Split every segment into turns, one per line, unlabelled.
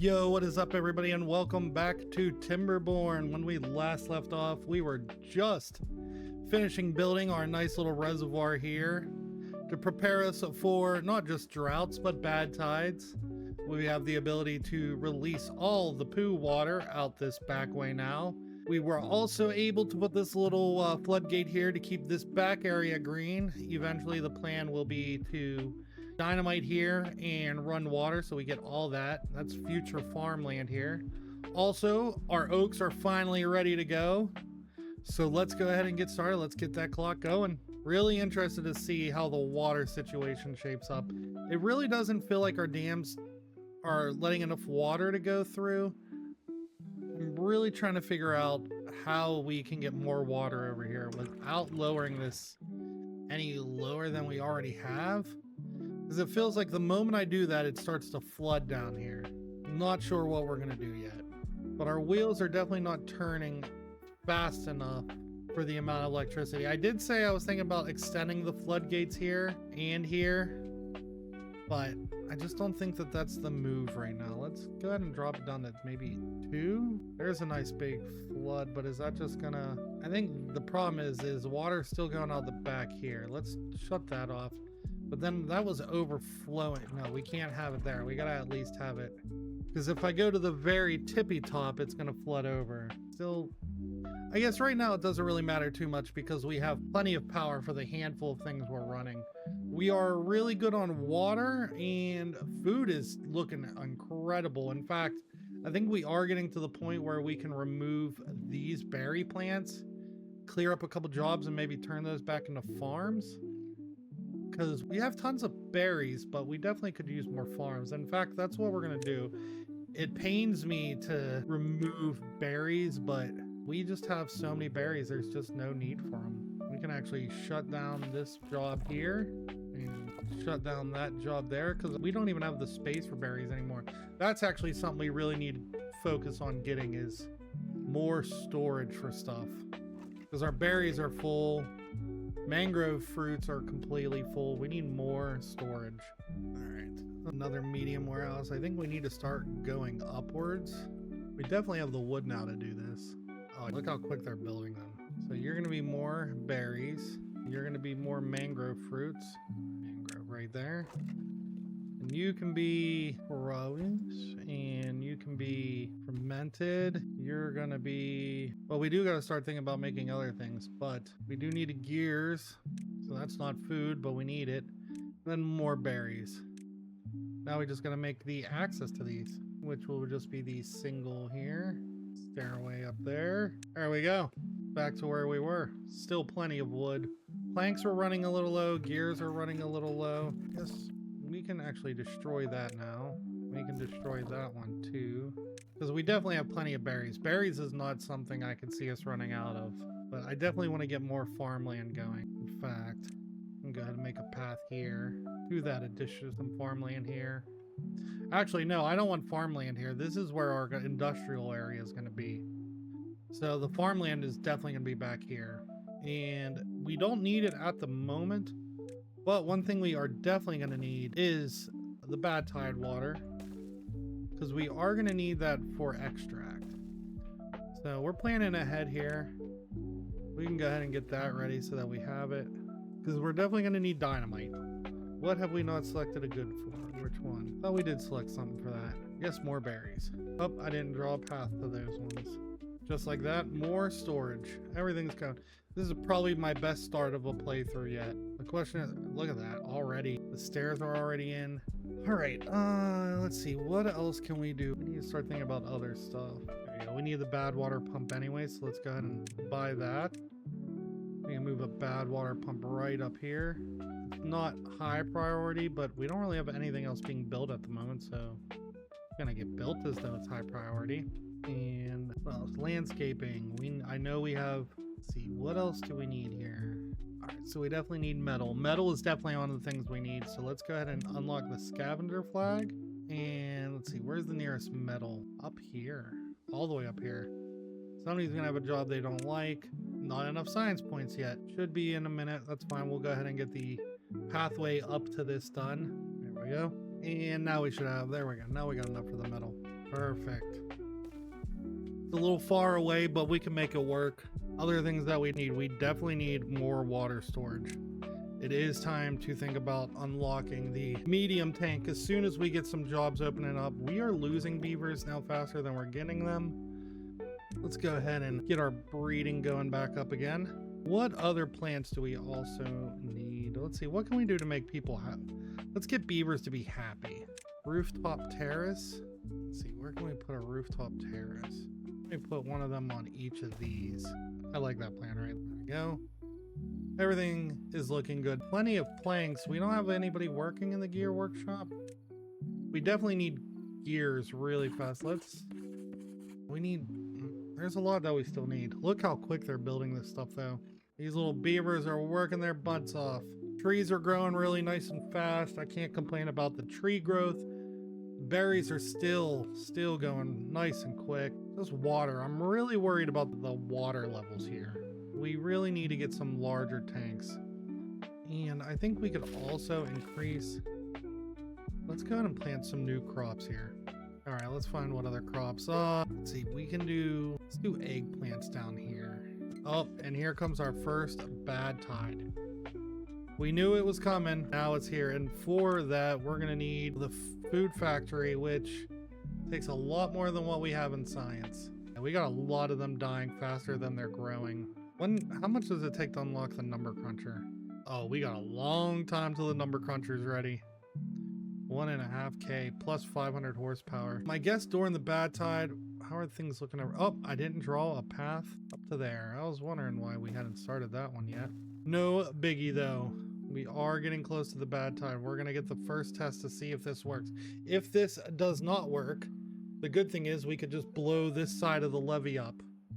Yo, what is up everybody, and welcome back to Timberborn. When we last left off, we were just finishing building our nice little reservoir here to prepare us for not just droughts, but bad tides. We have the ability to release all the poo water out this back way now. We were also able to put this little floodgate here to keep this back area green. Eventually the plan will be to dynamite here and run water so we get all that. That's future farmland here. Also, our oaks are finally ready to go. So let's go ahead and get started. Let's get that clock going. Really interested to see how the water situation shapes up. It really doesn't feel like our dams are letting enough water to go through. I'm really trying to figure out how we can get more water over here without lowering this any lower than we already have. Because it feels like the moment I do that, it starts to flood down here. Not sure what we're going to do yet. But our wheels are definitely not turning fast enough for the amount of electricity. I did say I was thinking about extending the floodgates here and here. But I just don't think that that's the move right now. Let's go ahead and drop it down to maybe 2. There's a nice big flood, but is that just gonna... I think the problem is water still going out the back here. Let's shut that off. But then that was overflowing. No, we can't have it there. We gotta at least have it. Because if I go to the very tippy top, it's gonna flood over. Still, I guess right now it doesn't really matter too much because we have plenty of power for the handful of things we're running. We are really good on water, and food is looking incredible. In fact, I think we are getting to the point where we can remove these berry plants, clear up a couple jobs, and maybe turn those back into farms. Because we have tons of berries, but we definitely could use more farms. In fact, that's what we're going to do. It pains me to remove berries, but we just have so many berries, there's just no need for them. We can actually shut down this job here and shut down that job there because we don't even have the space for berries anymore. That's actually something we really need to focus on getting, is more storage for stuff. Because our berries are full. Mangrove fruits are completely full. We need more storage. All right, another medium warehouse. I think we need to start going upwards. We definitely have the wood now to do this. Oh, look how quick they're building them. So you're gonna be more berries. You're gonna be more mangrove fruits. Mangrove right there. And you can be rose, and you can be fermented. You're gonna be, well, we do gotta start thinking about making other things, but we do need gears. So that's not food, but we need it. And then more berries. Now we just gotta make the access to these, which will just be the single here. Stairway up there. There we go. Back to where we were. Still plenty of wood. Planks were running a little low. Gears are running a little low. Yes, we can actually destroy that now. We can destroy that one too. Because we definitely have plenty of berries. Berries is not something I can see us running out of. But I definitely want to get more farmland going. In fact, I'm going to make a path here. Do that addition, some farmland here. Actually, no, I don't want farmland here. This is where our industrial area is going to be. So the farmland is definitely going to be back here. And we don't need it at the moment. But one thing we are definitely going to need is the bad tide water. Because we are going to need that for extract. So we're planning ahead here. We can go ahead and get that ready so that we have it. Because we're definitely going to need dynamite. What have we not selected a good for? Which one? Oh, we did select something for that. Yes, more berries. Oh, I didn't draw a path to those ones. Just like that, more storage. Everything's going. This is probably my best start of a playthrough yet. The question is, look at that already. The stairs are already in. All right, let's see. What else can we do? We need to start thinking about other stuff. There you go. We need the bad water pump anyway, so let's go ahead and buy that. We can move a bad water pump right up here. It's not high priority, but we don't really have anything else being built at the moment, so it's gonna get built as though it's high priority. And well, it's landscaping. I know we have. Let's see, what else do we need here? All right, so we definitely need metal. Metal is definitely one of the things we need. So let's go ahead and unlock the scavenger flag. And let's see, where's the nearest metal? Up here, all the way up here. Somebody's gonna have a job they don't like. Not enough science points yet. Should be in a minute. That's fine. We'll go ahead and get the pathway up to this done. There we go. And now we should have, there we go. Now we got enough for the metal. Perfect. It's a little far away, but we can make it work. Other things that we definitely need more water storage. It is time to think about unlocking the medium tank as soon as we get some jobs opening up. We are losing beavers now faster than we're getting them. Let's go ahead and get our breeding going back up again. What other plants do we also need? Let's see, what can we do to make people happy? Let's get beavers to be happy. Rooftop terrace. Let's see, where can we put a rooftop terrace? Let me put one of them on each of these. I like that plan, right? There we go. Everything is looking good. Plenty of planks. We don't have anybody working in the gear workshop. We definitely need gears really fast. There's a lot that we still need. Look how quick they're building this stuff though. These little beavers are working their butts off. Trees are growing really nice and fast. I can't complain about the tree growth. Berries are still going nice and quick. Just water. I'm really worried about the water levels here. We really need to get some larger tanks. And I think we could also increase... Let's go ahead and plant some new crops here. All right, let's find what other crops. Let's see, let's do eggplants down here. Oh, and here comes our first bad tide. We knew it was coming, now it's here. And for that, we're gonna need the food factory, which takes a lot more than what we have in science. And we got a lot of them dying faster than they're growing. How much does it take to unlock the number cruncher? Oh, we got a long time till the number cruncher's ready. 1.5K plus 500 horsepower. My guess during the bad tide, how are things looking over? Oh, I didn't draw a path up to there. I was wondering why we hadn't started that one yet. No biggie though. We are getting close to the bad tide. We're gonna get the first test to see if this works. If this does not work, the good thing is we could just blow this side of the levee up.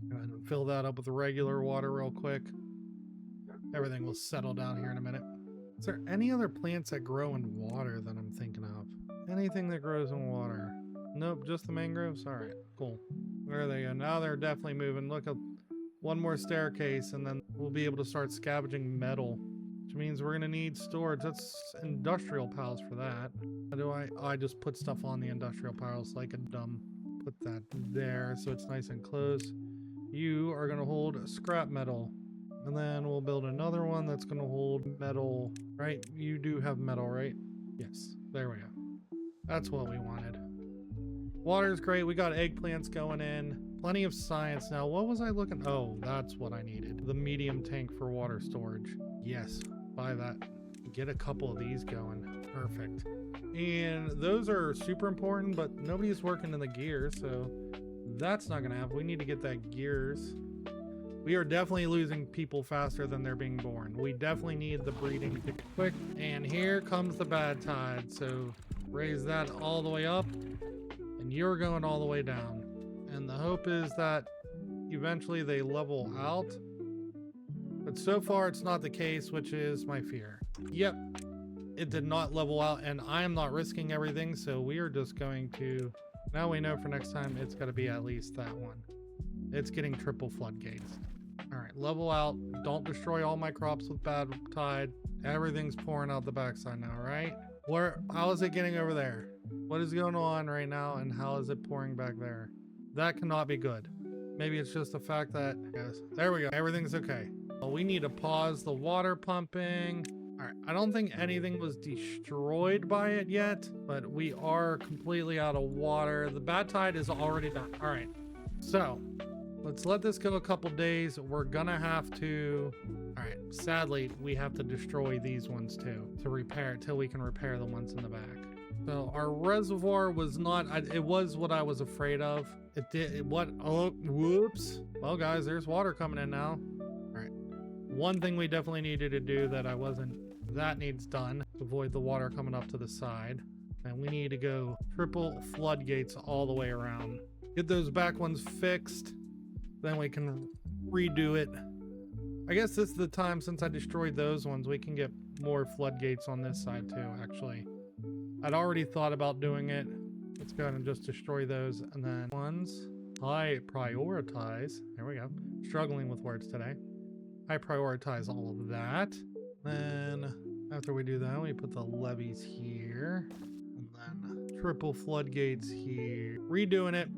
Go ahead and fill that up with regular water real quick. Everything will settle down here in a minute. Is there any other plants that grow in water that I'm thinking of? Anything that grows in water? Nope, just the mangroves? All right, cool. There they go. Now they're definitely moving. Look, one more staircase and then we'll be able to start scavenging metal, which means we're gonna need storage. That's industrial piles for that. How do I just put stuff on the industrial piles like a dumb. Put that there so it's nice and close. You are gonna hold scrap metal. And then we'll build another one that's going to hold metal, right? You do have metal, right? Yes, there we go. That's what we wanted. Water's great. We got eggplants going in. Plenty of science now. What was I looking? Oh, that's what I needed. The medium tank for water storage. Yes, buy that. Get a couple of these going. Perfect. And those are super important, but nobody's working in the gears, so that's not going to happen. We need to get that gears. We are definitely losing people faster than they're being born. We definitely need the breeding to be quick. And here comes the bad tide. So raise that all the way up and you're going all the way down. And the hope is that eventually they level out. But so far it's not the case, which is my fear. Yep, it did not level out and I am not risking everything. So we are just going to, now we know for next time it's got to be at least that one. It's getting triple floodgates. All right, level out. Don't destroy all my crops with bad tide. Everything's pouring out the backside now, right? How is it getting over there? What is going on right now and how is it pouring back there? That cannot be good. Maybe it's just the fact that, yes, there we go. Everything's okay. Well, we need to pause the water pumping. All right, I don't think anything was destroyed by it yet, but we are completely out of water. The bad tide is already done. All right, so let's let this go a couple days. We're gonna have to, all right, sadly, we have to destroy these ones too to repair till we can repair the ones in the back. So our reservoir was not, it was what I was afraid of. It did, whoops. Well guys, there's water coming in now. All right, one thing we definitely needed to do that needs done to avoid the water coming up to the side. And we need to go triple floodgates all the way around. Get those back ones fixed. Then we can redo it. I guess this is the time, since I destroyed those ones, we can get more floodgates on this side too, actually. I'd already thought about doing it. Let's go ahead and just destroy those. And then ones, I prioritize. There we go. Struggling with words today. I prioritize all of that. Then after we do that, we put the levees here. And then triple floodgates here. Redoing it.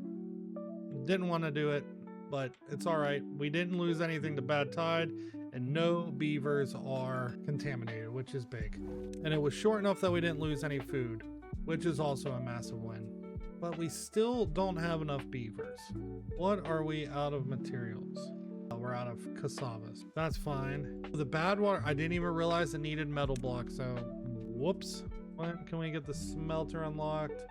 Didn't want to do it, but it's all right. We didn't lose anything to bad tide, and no beavers are contaminated, which is big. And it was short enough that we didn't lose any food, which is also a massive win. But we still don't have enough beavers. What are we out of materials? We're out of cassavas. That's fine. The bad water, I didn't even realize it needed metal blocks, so whoops. When can we get the smelter unlocked?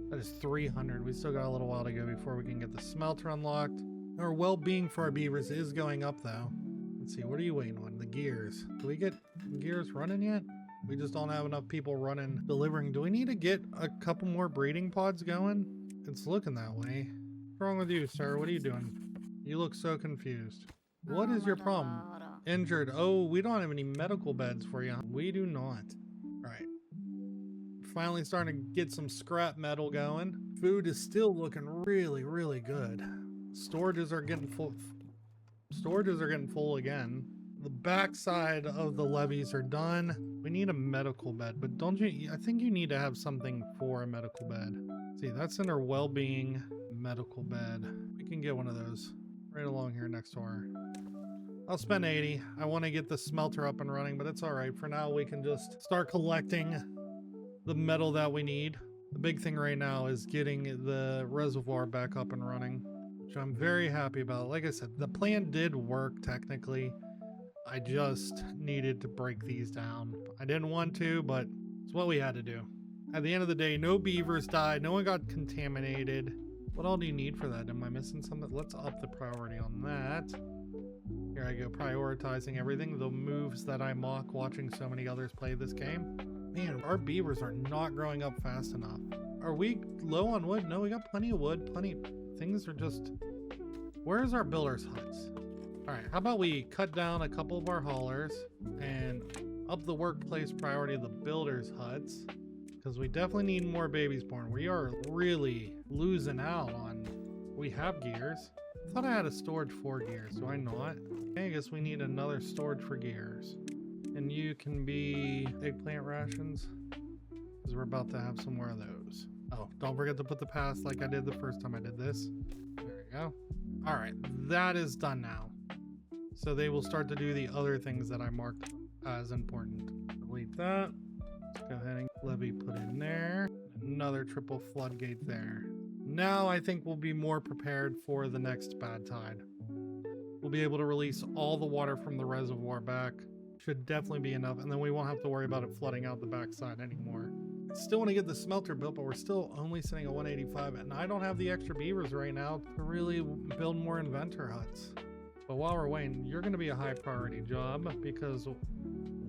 That is 300. We still got a little while to go before we can get the smelter unlocked. Our well-being for our beavers is going up though. Let's see, what are you waiting on? The gears. Do we get gears running yet? We just don't have enough people running, delivering. Do we need to get a couple more breeding pods going? It's looking that way. What's wrong with you, sir? What are you doing? You look so confused. What is your problem? Injured. Oh, we don't have any medical beds for you. We do not. All right. Finally starting to get some scrap metal going. Food is still looking really, really good. Storages are getting full. Storages are getting full again. The backside of the levees are done. We need a medical bed, but don't you? I think you need to have something for a medical bed. See, that's in our well-being medical bed. We can get one of those right along here next to her. I'll spend 80. I want to get the smelter up and running, but it's all right. For now, we can just start collecting the metal that we need. The big thing right now is getting the reservoir back up and running, which I'm very happy about. Like I said, the plan did work technically. I just needed to break these down. I didn't want to, but it's what we had to do. At the end of the day, no beavers died. No one got contaminated. What all do you need for that? Am I missing something? Let's up the priority on that. Here I go, prioritizing everything. The moves that I mock watching so many others play this game. Man, our beavers are not growing up fast enough. Are we low on wood? No, we got plenty of wood. Plenty. Things are just... Where's our builders' huts? All right, how about we cut down a couple of our haulers and up the workplace priority of the builders' huts, because we definitely need more babies born. We are really losing out on... We have gears. I thought I had a storage for gears. Do I not? Okay, I guess we need another storage for gears. And you can be eggplant rations, because we're about to have some more of those. Oh, don't forget to put the pass like I did the first time I did this. There we go. All right, that is done now. So they will start to do the other things that I marked as important. Delete that. Let's go ahead and levee put in there. Another triple floodgate there. Now I think we'll be more prepared for the next bad tide. We'll be able to release all the water from the reservoir back. Should definitely be enough, and then we won't have to worry about it flooding out the backside anymore. I still want to get the smelter built, but we're still only sitting at 185, and I don't have the extra beavers right now to really build more inventor huts. But while we're waiting, you're going to be a high priority job, because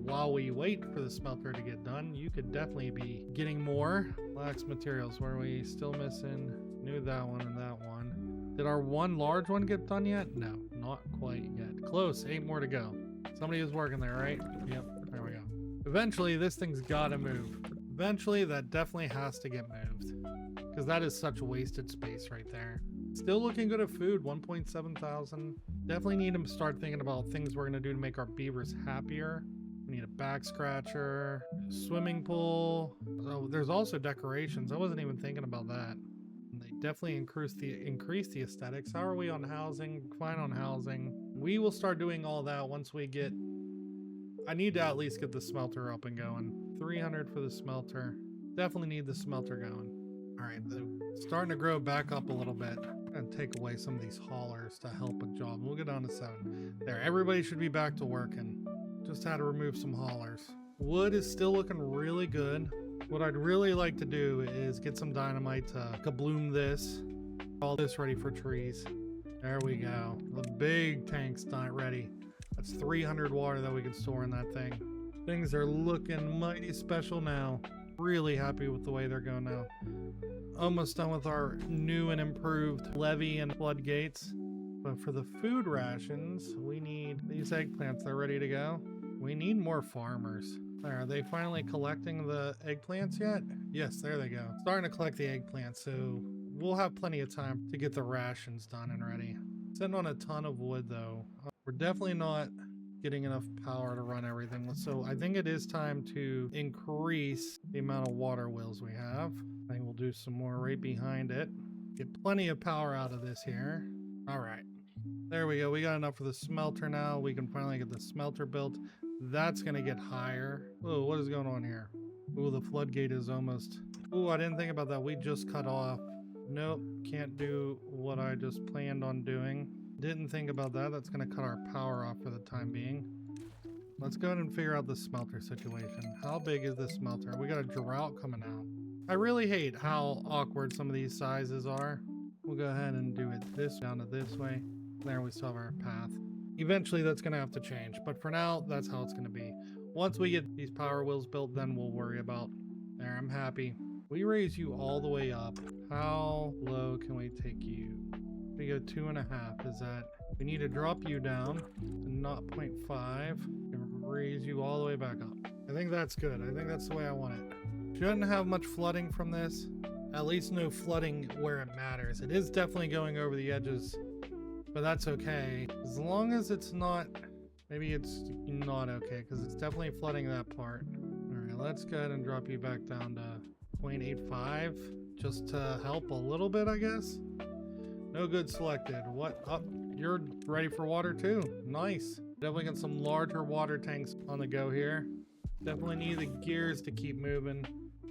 while we wait for the smelter to get done, you could definitely be getting more lax materials. Where are we still missing? Knew that one and that one. Did our one large one get done yet? No, not quite yet. Close, 8 more to go. Somebody is working there, right? Yep, there we go. Eventually, this thing's gotta move. Eventually, that definitely has to get moved, because that is such wasted space right there. Still looking good at food, 1.7 thousand. Definitely need to start thinking about things we're gonna do to make our beavers happier. We need a back scratcher, swimming pool. Oh, there's also decorations. I wasn't even thinking about that. They definitely increase the aesthetics. How are we on housing? Fine on housing. We will start doing all that once we get... I need to at least get the smelter up and going. 300 for the smelter. Definitely need the smelter going. All right, starting to grow back up a little bit. I'm gonna take away some of these haulers to help a job. We'll get down to 7. There, everybody should be back to working. Just had to remove some haulers. Wood is still looking really good. What I'd really like to do is get some dynamite to kabloom this. All this ready for trees. There we go. The big tank's not ready. That's 300 water that we can store in that thing. Things are looking mighty special now. Really happy with the way they're going now. Almost done with our new and improved levee and floodgates. But for the food rations, we need these eggplants. They're ready to go. We need more farmers. Are they finally collecting the eggplants yet? Yes, there they go. Starting to collect the eggplants, so we'll have plenty of time to get the rations done and ready. Sitting on a ton of wood though. We're definitely not getting enough power to run everything. So I think it is time to increase the amount of water wheels we have. I think we'll do some more right behind it. Get plenty of power out of this here. All right. There we go. We got enough for the smelter now. We can finally get the smelter built. That's going to get higher. Oh, what is going on here? Oh, the floodgate is almost... Oh, I didn't think about that. We just cut off. Nope, can't do what I just planned on doing. Didn't think about that. That's going to cut our power off for the time being. Let's go ahead and figure out the smelter situation. How big is this smelter? We got a drought coming out. I really hate how awkward some of these sizes are. We'll go ahead and do it this down to this way. There, we still have our path. Eventually that's going to have to change, but for now, that's how it's going to be. Once we get these power wheels built, then we'll worry about... There, I'm happy. We raise you all the way up. How low can we take you? We go 2.5. Is that... We need to drop you down to 0.5 and raise you all the way back up. I think that's good. I think that's the way I want it. Shouldn't have much flooding from this. At least no flooding where it matters. It is definitely going over the edges, but that's okay. As long as it's not... Maybe it's not okay, because it's definitely flooding that part. Alright, let's go ahead and drop you back down to 0.85, just to help a little bit, I guess. No good selected. What? Oh, you're ready for water too. Nice. Definitely got some larger water tanks on the go here. Definitely need the gears to keep moving.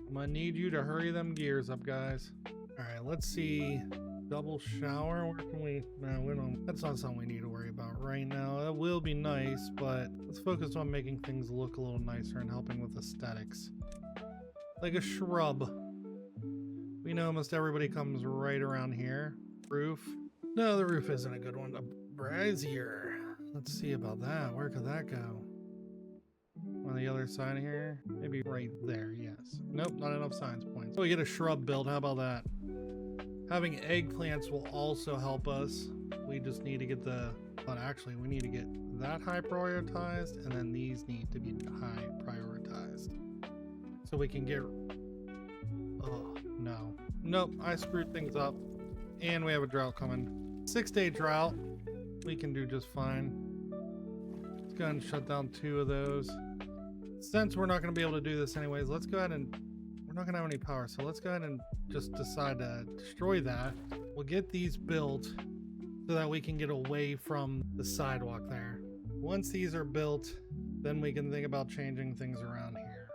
I'm gonna need you to hurry them gears up, guys. Alright, let's see. Double shower, where can we... No, we don't... That's not something we need to worry about right now. That will be nice, but let's focus on making things look a little nicer and helping with aesthetics. Like a shrub. We know almost everybody comes right around here. Roof. No, the roof isn't a good one. A brazier. Let's see about that. Where could that go? On the other side here? Maybe right there, yes. Nope, not enough science points. So we get a shrub build. How about that? Having eggplants will also help us. We just need to get the... But actually, we need to get that high prioritized, and then these need to be high prioritized. So we can get... Oh, no. Nope, I screwed things up. And we have a drought coming. 6-day drought. We can do just fine. Let's go ahead and shut down 2 of those. Since we're not going to be able to do this anyways, let's go ahead and... We're not going to have any power, so let's go ahead and just decide to destroy that. We'll get these built so that we can get away from the sidewalk there. Once these are built, then we can think about changing things around here.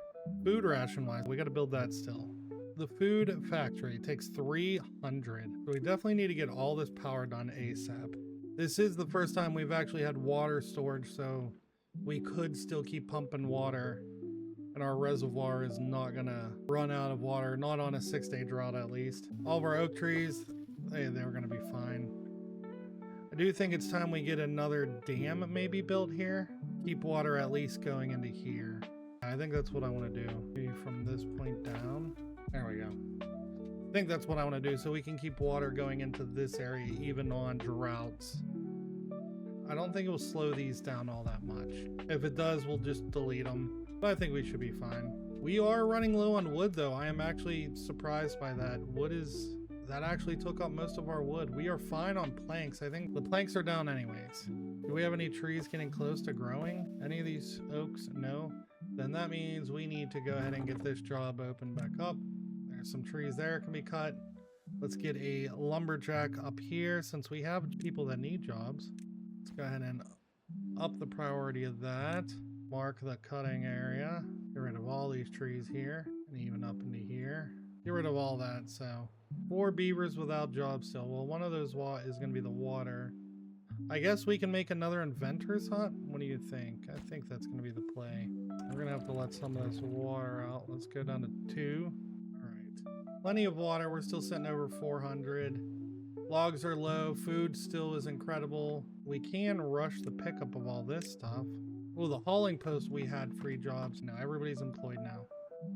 Food ration wise, we got to build that still. The food factory takes 300, so we definitely need to get all this power done ASAP. This is the first time we've actually had water storage, so we could still keep pumping water, and our reservoir is not gonna run out of water, not on a 6-day drought at least. All of our oak trees, they're gonna be fine. I do think it's time we get another dam maybe built here. Keep water at least going into here. I think that's what I want to do. Maybe from this point down. There we go. I think that's what I want to do, so we can keep water going into this area even on droughts. I don't think it will slow these down all that much. If it does, we'll just delete them. But I think we should be fine. We are running low on wood though. I am actually surprised by that. That actually took up most of our wood. We are fine on planks. I think the planks are down anyways. Do we have any trees getting close to growing? Any of these oaks? No. Then that means we need to go ahead and get this job opened back up. There's some trees there can be cut. Let's get a lumberjack up here since we have people that need jobs. Let's go ahead and up the priority of that. Mark the cutting area. Get rid of all these trees here and even up into here. Get rid of all that. So 4 beavers without jobs still. Well, one of those is going to be the water. I guess we can make another inventor's hut. What do you think? I think that's going to be the play. We're going to have to let some of this water out. Let's go down to 2. All right. Plenty of water. We're still sitting over 400. Logs are low. Food still is incredible. We can rush the pickup of all this stuff. Oh, the hauling post, we had free jobs. Now everybody's employed now.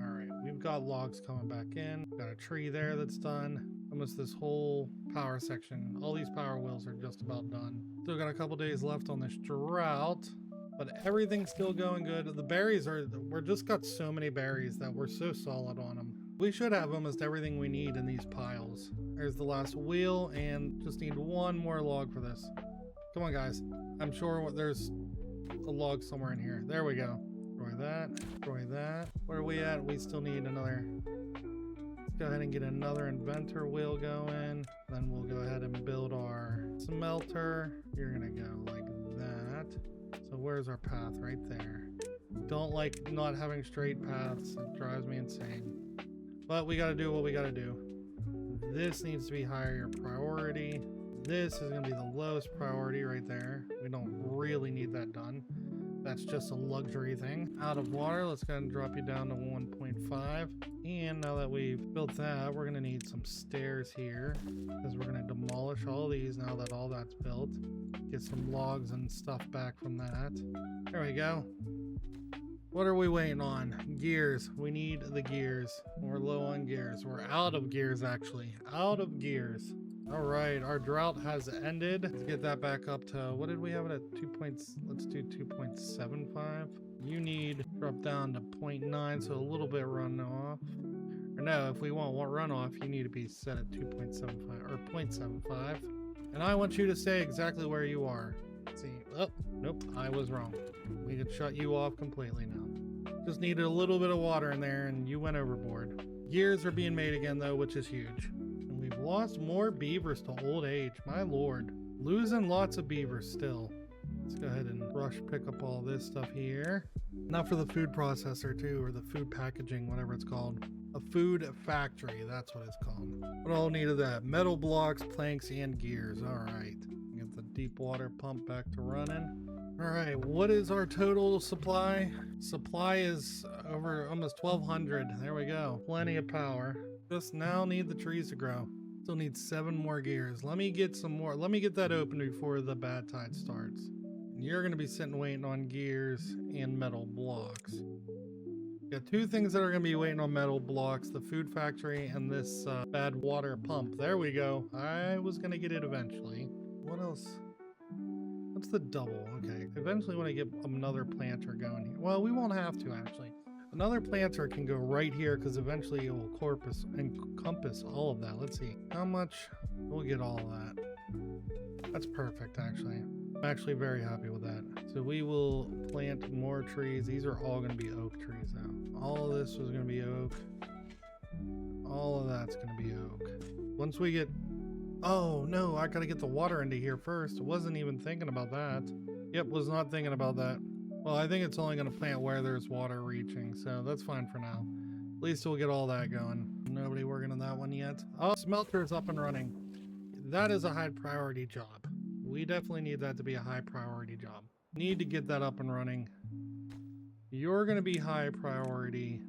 All right, we've got logs coming back in. Got a tree there that's done. Almost this whole power section. All these power wheels are just about done. Still got a couple days left on this drought, but everything's still going good. The berries we're just got so many berries that we're so solid on them. We should have almost everything we need in these piles. There's the last wheel, and just need one more log for this. Come on, guys. I'm sure there's a log somewhere in here. There we go. Destroy that. Destroy that. Where are we at? We still need another. Let's go ahead and get another inventor wheel going. Then we'll go ahead and build our smelter. You're gonna go like that. So where's our path? Right there. Don't like not having straight paths. It drives me insane. But we gotta do what we gotta do. This needs to be higher priority. This is gonna be the lowest priority right there. We don't really need that done. That's just a luxury thing. Out of water, let's go ahead and drop you down to 1.5. And now that we've built that, we're gonna need some stairs here because we're gonna demolish all these now that all that's built. Get some logs and stuff back from that. There we go. What are we waiting on? Gears. We need the gears. We're low on gears. We're out of gears, actually. Out of gears. All right, our drought has ended. Let's get that back up to, what did we have it at? 2 points. Let's do 2.75. You need drop down to 0.9, so a little bit runoff. Or no, if we want runoff, you need to be set at 2.75 or 0.75. And I want you to stay exactly where you are. Let's see, oh, nope, I was wrong. We could shut you off completely now. Just needed a little bit of water in there and you went overboard. Gears are being made again though, which is huge. We've lost more beavers to old age. My lord. Losing lots of beavers still. Let's go ahead and pick up all this stuff here. Not for the food processor too, or the food packaging, whatever it's called. A food factory, that's what it's called. What all need of that? Metal blocks, planks, and gears. All right. Get the deep water pump back to running. All right, what is our total supply? Supply is over almost 1,200. There we go. Plenty of power. Just now need the trees to grow. Still need 7 more gears. Let me get some more. Let me get that open before the bad tide starts. You're gonna be sitting waiting on gears and metal blocks. Got 2 things that are gonna be waiting on metal blocks: the food factory and this bad water pump. There we go. I was gonna get it eventually. What else? What's the double? Okay. Eventually when I get another planter going here. Well, we won't have to actually. Another planter can go right here because eventually it will encompass all of that. Let's see how much. We'll get all of that. That's perfect, actually. I'm actually very happy with that. So we will plant more trees. These are all going to be oak trees now. All of this was going to be oak. All of that's going to be oak. Once we get... Oh, no, I got to get the water into here first. Wasn't even thinking about that. Yep, was not thinking about that. Well, I think it's only going to plant where there's water reaching, so that's fine for now. At least we'll get all that going. Nobody working on that one yet. Oh, smelter is up and running. That is a high priority job. We definitely need that to be a high priority job. Need to get that up and running. You're going to be high priority.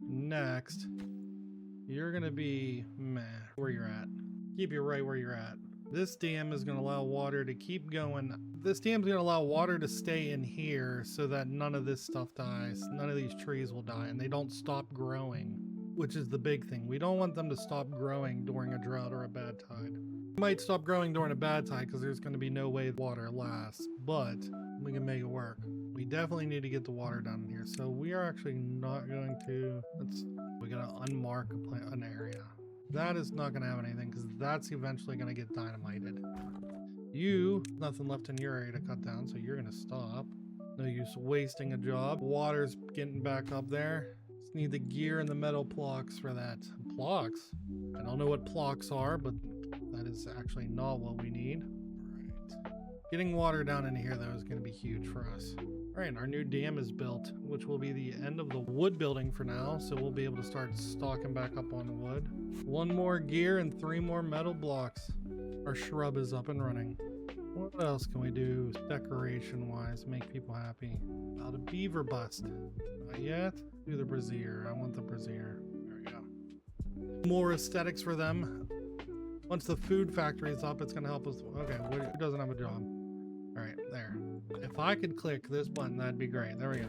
Next, you're going to be meh, where you're at. Keep you right where you're at. This dam is going to allow water to keep going. This dam is going to allow water to stay in here so that none of this stuff dies. None of these trees will die and they don't stop growing, which is the big thing. We don't want them to stop growing during a drought or a bad tide. They might stop growing during a bad tide because there's going to be no way water lasts, but we can make it work. We definitely need to get the water down here. So we are actually not going to, we got to unmark an area. That is not going to have anything because that's eventually going to get dynamited. Nothing left in your area to cut down, so you're going to stop. No use wasting a job. Water's getting back up there. Just need the gear and the metal blocks for that. Blocks? I don't know what blocks are, but that is actually not what we need. Right. Getting water down in here, though, is going to be huge for us. All right, our new dam is built, which will be the end of the wood building for now, so we'll be able to start stocking back up on wood. 1 more gear and 3 more metal blocks. Our shrub is up and running. What else can we do decoration-wise, make people happy? About a beaver bust. Not yet. Do the brazier. I want the brazier. There we go. More aesthetics for them. Once the food factory is up, it's going to help us. Okay, who doesn't have a job? All right, there. If I could click this button, that'd be great. There we go.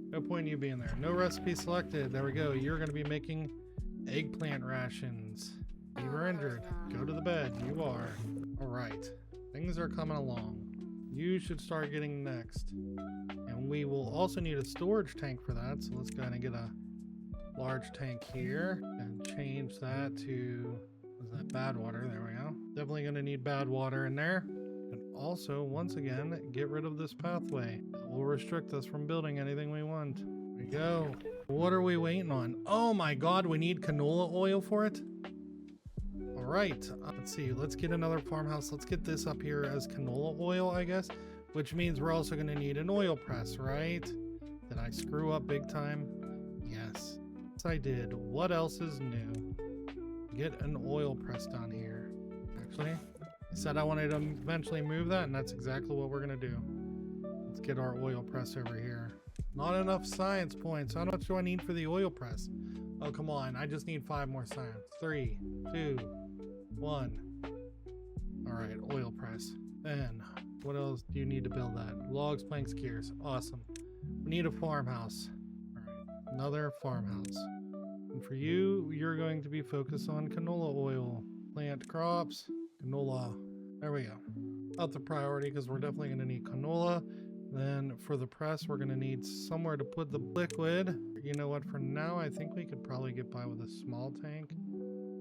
No point in you being there. No recipe selected. There we go. You're going to be making eggplant rations. You were injured. Go to the bed. You are. All right. Things are coming along. You should start getting next. And we will also need a storage tank for that. So let's go ahead and get a large tank here and change that to, was that bad water? There we go. Definitely going to need bad water in there. And also, once again, get rid of this pathway. That will restrict us from building anything we want. There we go. What are we waiting on? Oh my God, we need canola oil for it. All right, let's see. Let's get another farmhouse. Let's get this up here as canola oil, I guess, which means we're also going to need an oil press, right? Did I screw up big time? Yes. Yes, I did. What else is new? Get an oil press down here. Actually, I said I wanted to eventually move that, and that's exactly what we're going to do. Let's get our oil press over here. Not enough science points. How much do I need for the oil press? Oh, come on. I just need 5 more science. 3, 2, 1. All right, oil press. Then, what else do you need to build that? Logs, planks, gears. Awesome. We need a farmhouse. All right, another farmhouse. And for you, you're going to be focused on canola oil. Plant crops, canola. There we go. Up the priority because we're definitely going to need canola. Then for the press, we're going to need somewhere to put the liquid. You know what? For now, I think we could probably get by with a small tank,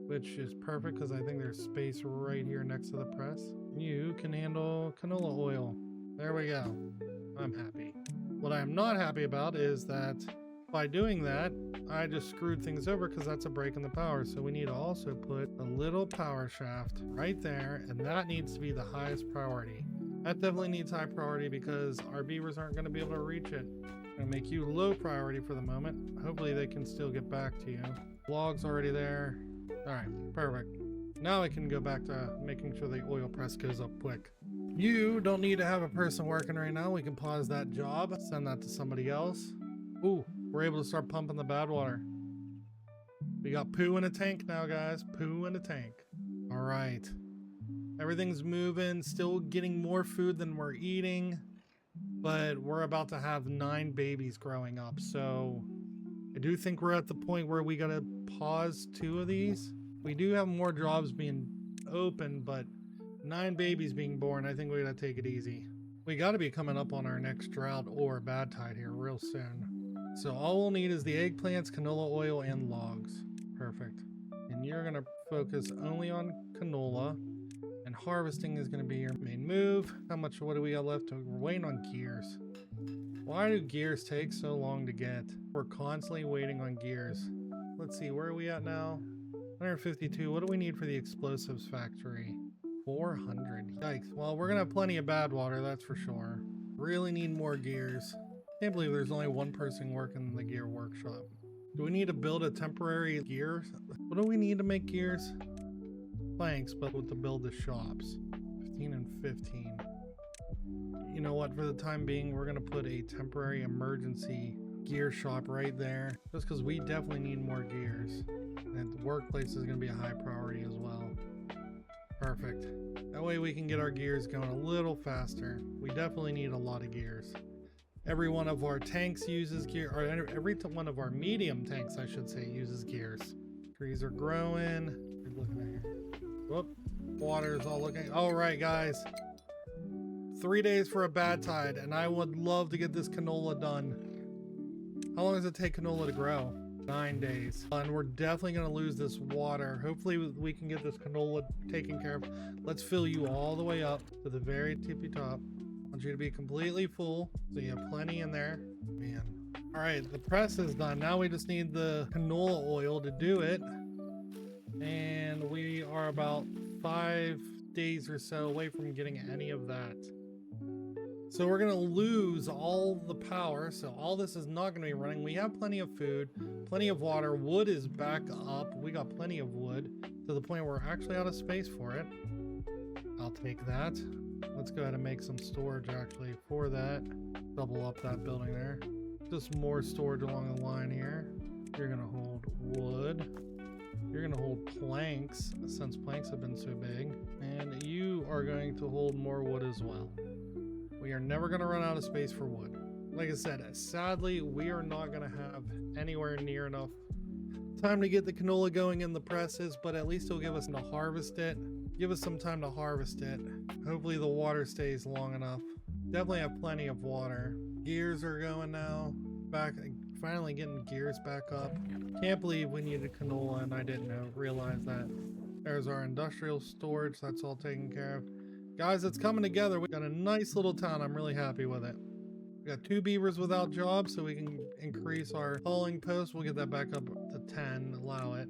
which is perfect because I think there's space right here next to the press. You can handle canola oil. There we go. I'm happy. What I'm not happy about is that by doing that, I just screwed things over because that's a break in the power. So we need to also put a little power shaft right there, and that needs to be the highest priority. That definitely needs high priority because our beavers aren't going to be able to reach it. I'm going to make you low priority for the moment. Hopefully they can still get back to you. Logs already there. All right, perfect. Now I can go back to making sure the oil press goes up quick. You don't need to have a person working right now. We can pause that job, send that to somebody else. Ooh, we're able to start pumping the bad water. We got poo in a tank now, guys. Poo in a tank. All right. Everything's moving, still getting more food than we're eating, but we're about to have 9 babies growing up. So I do think we're at the point where we gotta pause 2 of these. We do have more jobs being open, but 9 babies being born, I think we gotta take it easy. We gotta be coming up on our next drought or bad tide here real soon. So all we'll need is the eggplants, canola oil, and logs. Perfect. And you're gonna focus only on canola. And harvesting is going to be your main move. What do we got left? We're waiting on gears. Why do gears take so long to get? We're constantly waiting on gears. Let's see, where are we at now? 152. What do we need for the explosives factory? 400. Yikes. Well, we're going to have plenty of bad water, that's for sure. Really need more gears. Can't believe there's only one person working in the gear workshop. Do we need to build a temporary gear? What do we need to make gears? Planks, but to build the shops. 15 and 15. You know what? For the time being, we're going to put a temporary emergency gear shop right there. Just because we definitely need more gears. And the workplace is going to be a high priority as well. Perfect. That way we can get our gears going a little faster. We definitely need a lot of gears. Every one of our tanks uses gear, or every one of our medium tanks, I should say, uses gears. Trees are growing. What are you looking at here? Whoop. Water is all looking. All right, guys. 3 days for a bad tide, and I would love to get this canola done. How long does it take canola to grow? 9 days. And we're definitely going to lose this water. Hopefully we can get this canola taken care of. Let's fill you all the way up to the very tippy top. I want you to be completely full, so you have plenty in there. Man. All right, the press is done. Now we just need the canola oil to do it. And we are about 5 days or so away from getting any of that. So we're going to lose all the power. So all this is not going to be running. We have plenty of food, plenty of water. Wood is back up. We got plenty of wood to the point where we're actually out of space for it. I'll take that. Let's go ahead and make some storage actually for that. Double up that building there. Just more storage along the line here. You're going to hold wood. You're going to hold planks, since planks have been so big. And you are going to hold more wood as well. We are never going to run out of space for wood. Like I said, sadly, we are not going to have anywhere near enough time to get the canola going in the presses, but at least it'll give us time to harvest it. Give us some time to harvest it. Hopefully the water stays long enough. Definitely have plenty of water. Gears are going now. Finally getting gears back up. Can't believe we needed canola and I didn't realize that. There's our industrial storage. That's all taken care of. Guys, it's coming together. We got a nice little town. I'm really happy with it. We got 2 beavers without jobs, so we can increase our hauling post. We'll get that back up to 10, allow it.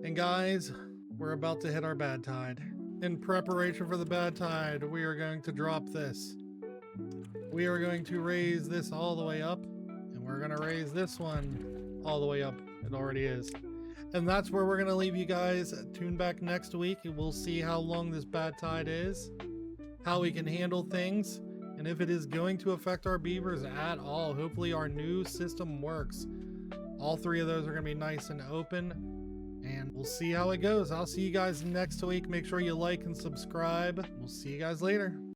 And guys, we're about to hit our bad tide. In preparation for the bad tide, we are going to drop this. We are going to raise this all the way up, and we're going to raise this one all the way up. It already is. And that's where we're going to leave you guys. Tune back next week, and we'll see how long this bad tide is, how we can handle things, and if it is going to affect our beavers at all. Hopefully our new system works. All 3 of those are going to be nice and open, and we'll see how it goes. I'll see you guys next week. Make sure you like and subscribe. We'll see you guys later.